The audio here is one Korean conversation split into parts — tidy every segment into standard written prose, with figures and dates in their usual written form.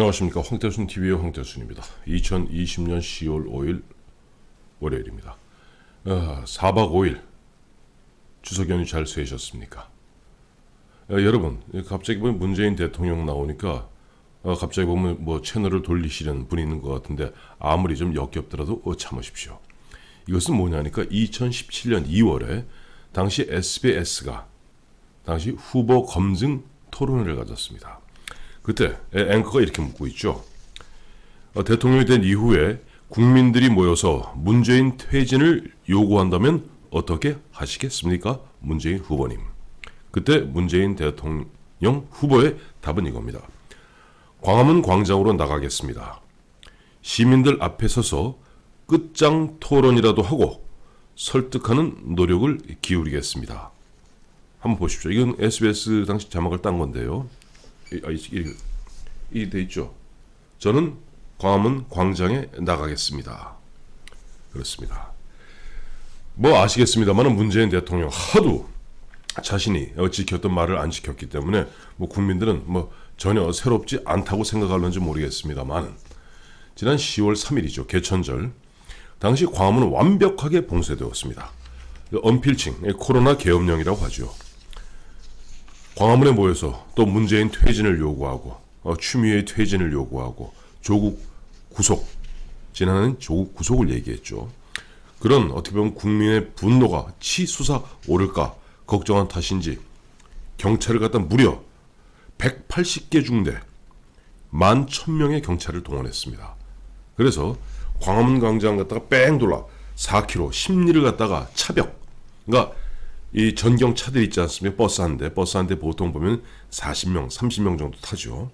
안녕하십니까. 황태순 TV의 황태순입니다. 2020년 10월 5일 월요일입니다. 4박 5일 추석 연휴 잘 쇠셨습니까? 여러분, 갑자기 보면 문재인 대통령 나오니까 갑자기 보면 뭐 채널을 돌리시려는 분이 있는 것 같은데 아무리 좀 역겹더라도 참으십시오. 이것은 뭐냐니까 2017년 2월에 당시 SBS가 당시 후보 검증 토론회를 가졌습니다. 그때 앵커가 이렇게 묻고 있죠. 대통령이 된 이후에 국민들이 모여서 문재인 퇴진을 요구한다면 어떻게 하시겠습니까? 문재인 후보님. 그때 문재인 대통령 후보의 답은 이겁니다. 광화문 광장으로 나가겠습니다. 시민들 앞에 서서 끝장 토론이라도 하고 설득하는 노력을 기울이겠습니다. 한번 보십시오. 이건 SBS 당시 자막을 딴 건데요. 이 돼 있죠. 저는 광화문 광장에 나가겠습니다. 그렇습니다. 뭐 아시겠습니다만 문재인 대통령 하도 자신이 지켰던 말을 안 지켰기 때문에 뭐 국민들은 뭐 전혀 새롭지 않다고 생각할는지 모르겠습니다만 지난 10월 3일이죠. 개천절 당시 광화문은 완벽하게 봉쇄되었습니다. 언필칭 코로나 계엄령이라고 하죠. 광화문에 모여서 또 문재인 퇴진을 요구하고 추미애의 퇴진을 요구하고 조국 구속, 지난해는 조국 구속을 얘기했죠. 그런 어떻게 보면 국민의 분노가 치솟아 오를까 걱정한 탓인지 경찰을 갖다 무려 180개 중대 11,000명의 경찰을 동원했습니다. 그래서 광화문 광장 갖다가 뺑 돌아 4km 심리를 갖다가 차벽, 그러니까 이 전경 차들 있지 않습니까? 버스 한 대 보통 보면 40명, 30명 정도 타죠.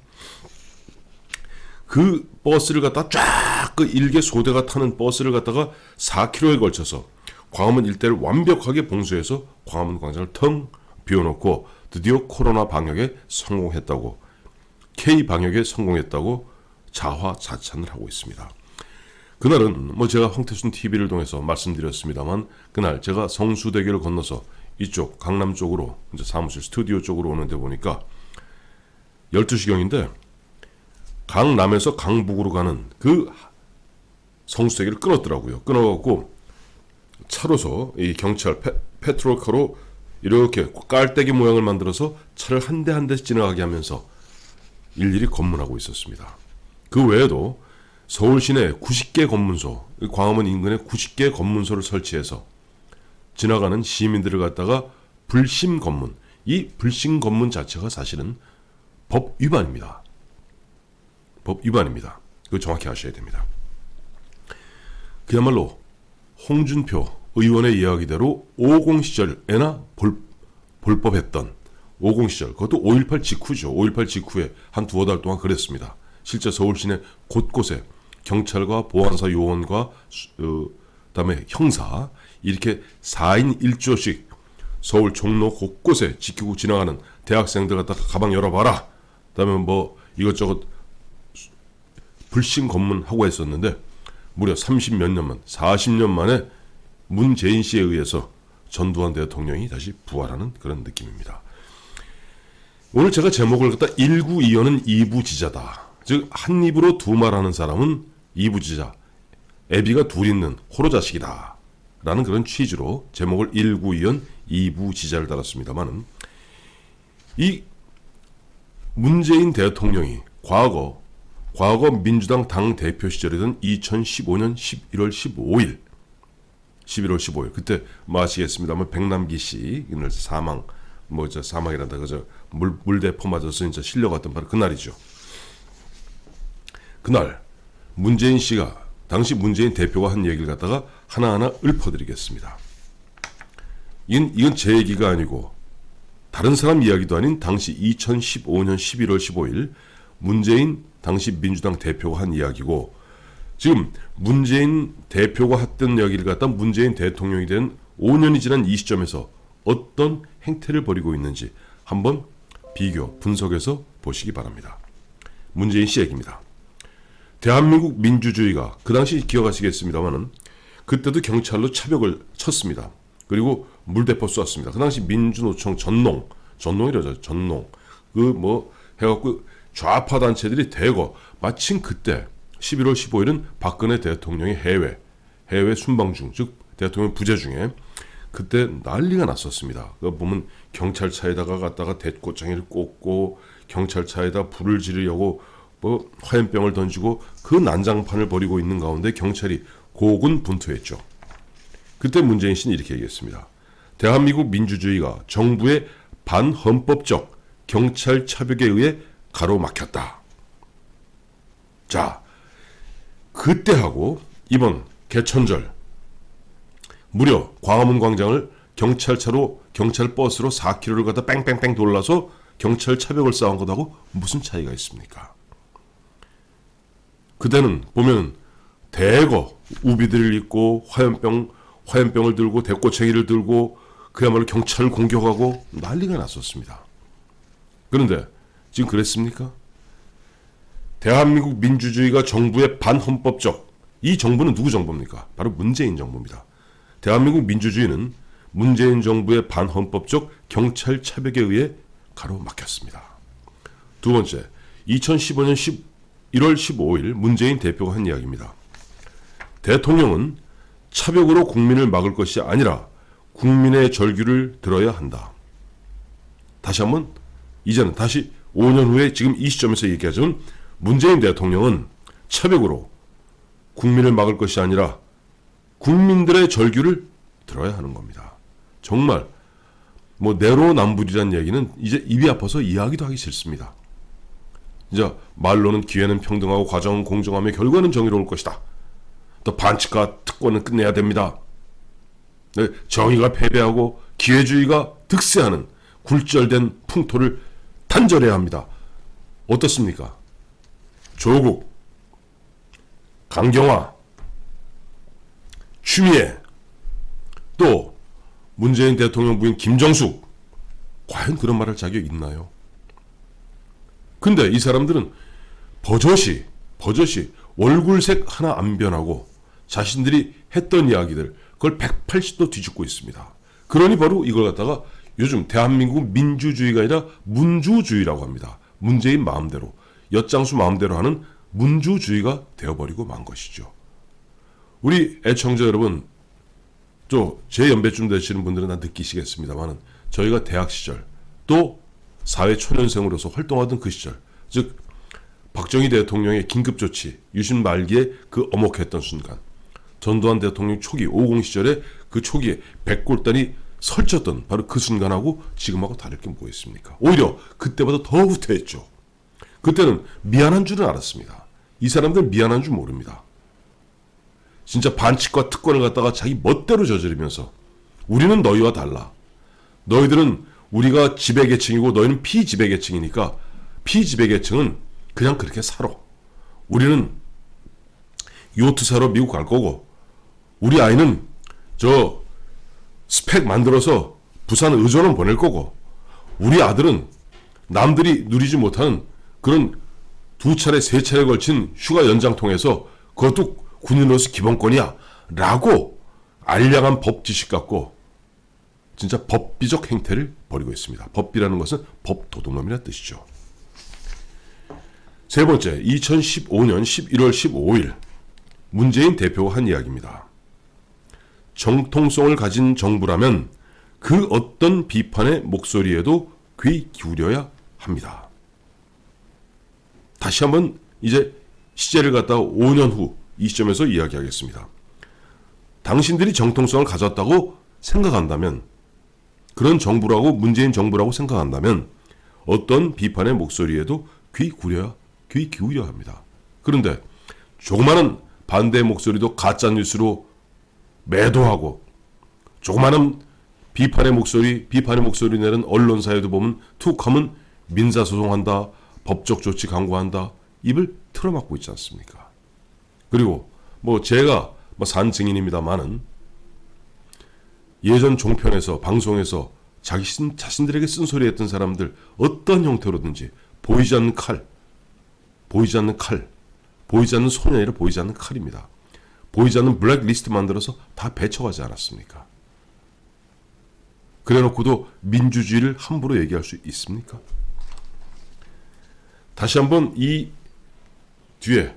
그 버스를 갖다 쫙 그 일개 소대가 타는 버스를 갖다가 4km에 걸쳐서 광화문 일대를 완벽하게 봉쇄해서 광화문 광장을 텅 비워놓고 드디어 코로나 방역에 성공했다고, K 방역에 성공했다고 자화자찬을 하고 있습니다. 그날은 뭐 제가 황태순 TV를 통해서 말씀드렸습니다만 그날 제가 성수대교를 건너서 이쪽 강남 쪽으로 이제 사무실 스튜디오 쪽으로 오는데 보니까 12시경인데 강남에서 강북으로 가는 그 성수대교를 끊었더라고요. 끊어갖고 차로서 이 경찰 페트롤카로 이렇게 깔때기 모양을 만들어서 차를 한 대 한 대씩 지나가게 하면서 일일이 검문하고 있었습니다. 그 외에도 서울 시내 90개 검문소, 광화문 인근에 90개 검문소를 설치해서 지나가는 시민들을 갖다가 불심 검문, 이 불심 검문 자체가 사실은 법 위반입니다. 법 위반입니다. 그거 정확히 아셔야 됩니다. 그야말로 홍준표 의원의 이야기대로 50 시절에나 볼법했던 50 시절, 그것도 5.18 직후죠. 5.18 직후에 한 두어 달 동안 그랬습니다. 실제 서울 시내 곳곳에 경찰과 보안사 요원과 그다음에 형사 이렇게 4인 1조씩 서울 종로 곳곳에 지키고 지나가는 대학생들 갖다가 가방 열어봐라. 그다음에 뭐 이것저것 불신 검문하고 했었는데 무려 30몇 년만 40년 만에 문재인 씨에 의해서 전두환 대통령이 다시 부활하는 그런 느낌입니다. 오늘 제가 제목을 갖다 1구이연은 2부지자다. 즉 한 입으로 두 말하는 사람은 2부지자, 애비가 둘 있는 호로자식이다 라는 그런 취지로 제목을 1구이연 2부지자를 달았습니다만 이 문재인 대통령이 과거 민주당 당대표 시절이던 2015년 11월 15일 그때 뭐 아시겠습니다만 백남기 씨 오늘 사망이란다 그저 물대포 맞아서 이제 실려갔던 바로 그날이죠. 그날 문재인 씨가 당시 문재인 대표가 한 얘기를 갖다가 하나하나 읊어드리겠습니다. 이건 제 얘기가 아니고 다른 사람 이야기도 아닌 당시 2015년 11월 15일 문재인 당시 민주당 대표가 한 이야기고 지금 문재인 대표가 했던 이야기를 갖다 문재인 대통령이 된 5년이 지난 이 시점에서 어떤 행태를 벌이고 있는지 한번 비교, 분석해서 보시기 바랍니다. 문재인 씨 얘기입니다. 대한민국 민주주의가 그 당시 기억하시겠습니다만은 그때도 경찰로 차벽을 쳤습니다. 그리고 물대포 쏘았습니다. 그 당시 민주노총 전농이라죠. 전농. 그 뭐 해갖고 좌파 단체들이 대거 마침 그때 11월 15일은 박근혜 대통령의 해외 순방 중, 즉 대통령 부재 중에 그때 난리가 났었습니다. 그 보면 경찰차에다가 갔다가 대꽃장이를 꽂고 경찰차에다 불을 지르려고 뭐 화염병을 던지고 그 난장판을 벌이고 있는 가운데 경찰이 고군분투했죠. 그때 문재인 씨는 이렇게 얘기했습니다. 대한민국 민주주의가 정부의 반헌법적 경찰 차벽에 의해 가로막혔다. 자, 그때하고 이번 개천절 무려 광화문 광장을 경찰 버스로 4km를 가다 뺑뺑뺑 돌라서 경찰 차벽을 쌓은 것하고 무슨 차이가 있습니까? 그때는 보면 대거 우비들을 입고 화염병을 들고 대꼬챙이를 들고 그야말로 경찰을 공격하고 난리가 났었습니다. 그런데 지금 그랬습니까? 대한민국 민주주의가 정부의 반헌법적, 이 정부는 누구 정부입니까? 바로 문재인 정부입니다. 대한민국 민주주의는 문재인 정부의 반헌법적 경찰 차벽에 의해 가로막혔습니다. 두 번째, 2015년 1월 15일 문재인 대표가 한 이야기입니다. 대통령은 차벽으로 국민을 막을 것이 아니라 국민의 절규를 들어야 한다. 다시 한번, 이제는 다시 5년 후에 지금 이 시점에서 얘기하자면 문재인 대통령은 차벽으로 국민을 막을 것이 아니라 국민들의 절규를 들어야 하는 겁니다. 정말 뭐 내로남불이라는 얘기는 이제 입이 아파서 이야기도 하기 싫습니다. 이제 말로는 기회는 평등하고 과정은 공정하며 결과는 정의로울 것이다. 또 반칙과 특권은 끝내야 됩니다. 정의가 패배하고 기회주의가 득세하는 굴절된 풍토를 단절해야 합니다. 어떻습니까? 조국, 강경화, 추미애, 또 문재인 대통령 부인 김정숙, 과연 그런 말할 자격이 있나요? 근데 이 사람들은 버젓이 얼굴색 하나 안 변하고 자신들이 했던 이야기들 그걸 180도 뒤집고 있습니다. 그러니 바로 이걸 갖다가 요즘 대한민국 민주주의가 아니라 문주주의라고 합니다. 문재인 마음대로, 엿장수 마음대로 하는 문주주의가 되어버리고 만 것이죠. 우리 애청자 여러분, 또 제 연배쯤 되시는 분들은 다 느끼시겠습니다만 저희가 대학 시절 또 사회 초년생으로서 활동하던 그 시절, 즉 박정희 대통령의 긴급조치, 유신 말기에 그 엄혹했던 순간, 전두환 대통령 초기 50 시절에 그 초기에 백골단이 설쳤던 바로 그 순간하고 지금하고 다를 게 뭐가 있습니까? 오히려 그때보다 더 후퇴했죠. 그때는 미안한 줄은 알았습니다. 이 사람들 미안한 줄 모릅니다. 진짜 반칙과 특권을 갖다가 자기 멋대로 저지르면서 우리는 너희와 달라. 너희들은 우리가 지배계층이고 너희는 피지배계층이니까 피지배계층은 그냥 그렇게 살아. 우리는 요트 사러 미국 갈 거고 우리 아이는 저 스펙 만들어서 부산 의전원 보낼 거고 우리 아들은 남들이 누리지 못하는 그런 2차례 3차례 걸친 휴가 연장 통해서 그것도 군인으로서 기본권이야 라고 알량한 법 지식 갖고 진짜 법비적 행태를 벌이고 있습니다. 법비라는 것은 법도둑놈이라는 뜻이죠. 세 번째, 2015년 11월 15일 문재인 대표가 한 이야기입니다. 정통성을 가진 정부라면 그 어떤 비판의 목소리에도 귀 기울여야 합니다. 다시 한번 이제 시제를 갖다가 5년 후 이 시점에서 이야기하겠습니다. 당신들이 정통성을 가졌다고 생각한다면, 그런 정부라고 문재인 정부라고 생각한다면 어떤 비판의 목소리에도 귀 기울여야 합니다. 그런데 조그마한 반대의 목소리도 가짜뉴스로 매도하고 조그마한 비판의 목소리 내는 언론사에도 보면 툭 하면 민사소송한다, 법적 조치 강구한다, 입을 틀어막고 있지 않습니까? 그리고 뭐 제가 산 증인입니다만은 예전 종편에서 방송에서 자신들에게 쓴소리했던 사람들 어떤 형태로든지 보이지 않는 보이지 않는 손이 아니라 보이지 않는 칼입니다. 보이지 않는 블랙리스트 만들어서 다 배척하지 않았습니까? 그래놓고도 민주주의를 함부로 얘기할 수 있습니까? 다시 한번 이 뒤에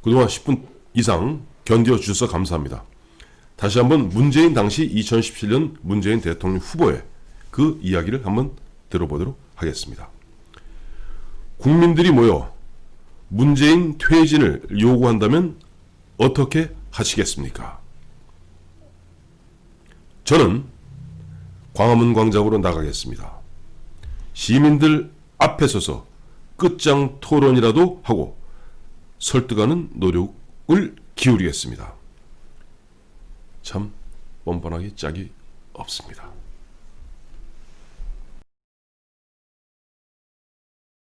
그동안 10분 이상 견뎌 주셔서 감사합니다. 다시 한번 문재인 당시 2017년 문재인 대통령 후보의 그 이야기를 한번 들어보도록 하겠습니다. 국민들이 모여 문재인 퇴진을 요구한다면 어떻게 하시겠습니까? 저는 광화문 광장으로 나가겠습니다. 시민들 앞에 서서 끝장 토론이라도 하고 설득하는 노력을 기울이겠습니다. 참 뻔뻔하게 짝이 없습니다.